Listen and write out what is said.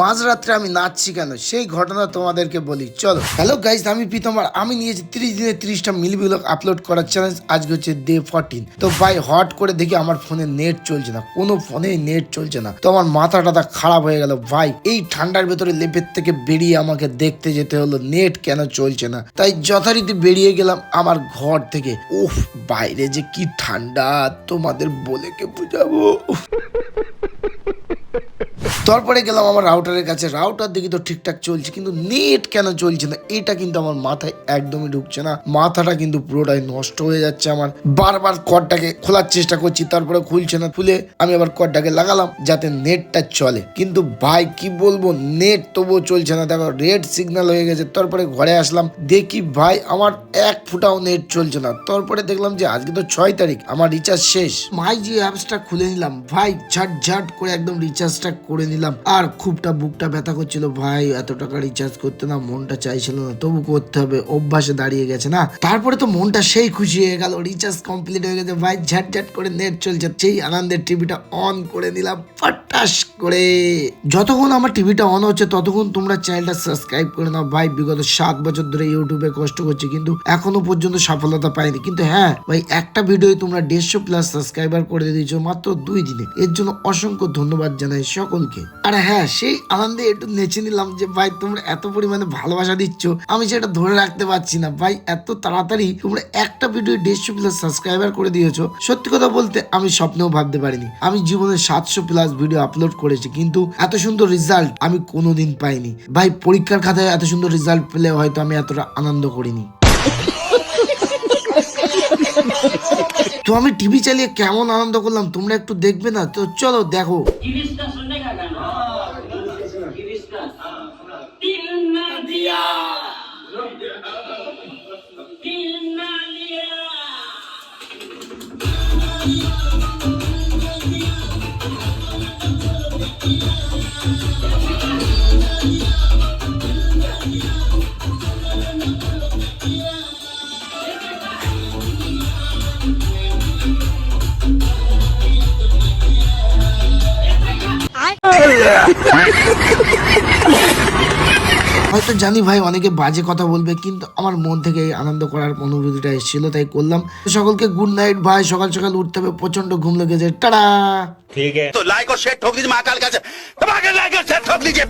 মাঝরাত্রে আমি নাচছি কেন সেই ঘটনা তোমাদেরকে বলি, চলো। হ্যালো গাইস, আমি প্রীতম আর আমি নিয়েছি 30 দিনে 30টা মিলি ব্লগ আপলোড করার চ্যালেঞ্জ। আজকে হচ্ছে ডে 14। তো ভাই হট করে দেখি আমার ফোনে নেট চলছে না, কোনো ফোনে নেট চলছে না। তো আমার মাথাটা খারাপ হয়ে গেল ভাই। এই ঠান্ডার ভেতরে লেপের থেকে বেরিয়ে আমাকে দেখতে যেতে হলো নেট কেন চলছে না। তাই যথারীতি বেরিয়ে গেলাম আমার ঘর থেকে। উফ, বাইরে যে কি ঠান্ডা তোমাদের বলে কে বুঝাবো। তারপরে গেলাম আমার রাউটারের কাছে, রাউটার দেখি তো ঠিকঠাক চলছে, কিন্তু নেট কেন চলছে না এটা কিন্তু আমার মাথায় একদমই ঢুকছে না। মাথাটা কিন্তু পুরোটাই নষ্ট হয়ে যাচ্ছে আমার। বারবার কর্ডটাকে খোলার চেষ্টা করছি, তারপরে খুলছে না। খুলে আমি আবার কর্ডটাকে লাগালাম যাতে নেটটা চলে, কিন্তু ভাই কি বলবো, নেট তবুও চলছে না। দেখো রেড সিগন্যাল হয়ে গেছে। তারপরে ঘরে আসলাম, দেখি ভাই আমার এক ফুটাও নেট চলছে না। তারপরে দেখলাম যে আজকে তো 6 তারিখ, আমার রিচার্জ শেষ। মাই জি অ্যাপসটা খুলে নিলাম ভাই, ঝাট করে একদম রিচার্জটা করে নিলাম। আর খুবটা বুকটা ব্যথা করছিল ভাই, এত টাকা রিচার্জ করতে না মনটা চাইছিল না, তবু করতে হবে, অভ্যাসে দাঁড়িয়ে গেছে না। তারপরে তো মনটা সেই খুশি হয়ে গেল, রিচার্জ কমপ্লিট হয়ে গেছে ভাই, ঝাট করে নেট চলছে। সেই আনন্দের টিভিটা অন করে নিলাম ফটাস করে। যতক্ষণ আমার টিভিটা অন হচ্ছে ততক্ষণ তোমরা চ্যানেলটা সাবস্ক্রাইব করে নাও ভাই। বিগত 7 বছর ধরে ইউটিউবে কষ্ট করছি, কিন্তু এখনো পর্যন্ত সফলতা পাইনি। কিন্তু হ্যাঁ ভাই, একটা ভিডিও তোমরা 150+ সাবস্ক্রাইবার করে দিয়েছো মাত্র 2 দিনে, এর জন্য অসংখ্য ধন্যবাদ জানাই সকলকে। আর হ্যাঁ, সেই আনন্দে একটু নেচে নিলাম যে ভাই তোমরা এত পরিমাণে ভালোবাসা দিচ্ছ, আমি সেটা ধরে রাখতে পারছি না ভাই। এত তাড়াতাড়ি তোমরা একটা ভিডিও 150+ সাবস্ক্রাইবার করে দিয়েছো, সত্যি কথা বলতে আমি স্বপ্নেও ভাবতে পারিনি। আমি জীবনে 700+ ভিডিও আপলোড করেছি, কিন্তু এত সুন্দর রেজাল্ট আমি কোনোদিন পাইনি ভাই। পরীক্ষার খাতায় এত সুন্দর রেজাল্ট পেলে হয়তো আমি এতটা আনন্দ করিনি। তো আমি টিভি চালিয়ে কেমন আনন্দ করলাম তোমরা একটু দেখবে না? তো চলো দেখো। হয়তো জানি ভাই অনেকে বাজে কথা বলবে, কিন্তু আমার মন থেকে এই আনন্দ করার অনুভূতিটা এসেছিল, তাই করলাম। সকলকে গুড নাইট ভাই, সকাল সকাল উঠতে হবে, প্রচন্ড ঘুম লেগেছে। টাটা। ठीक है तो लाइक और शेयर ठोक दीजिए महाकाल का, लाइक और शेयर ठोक दीजिए।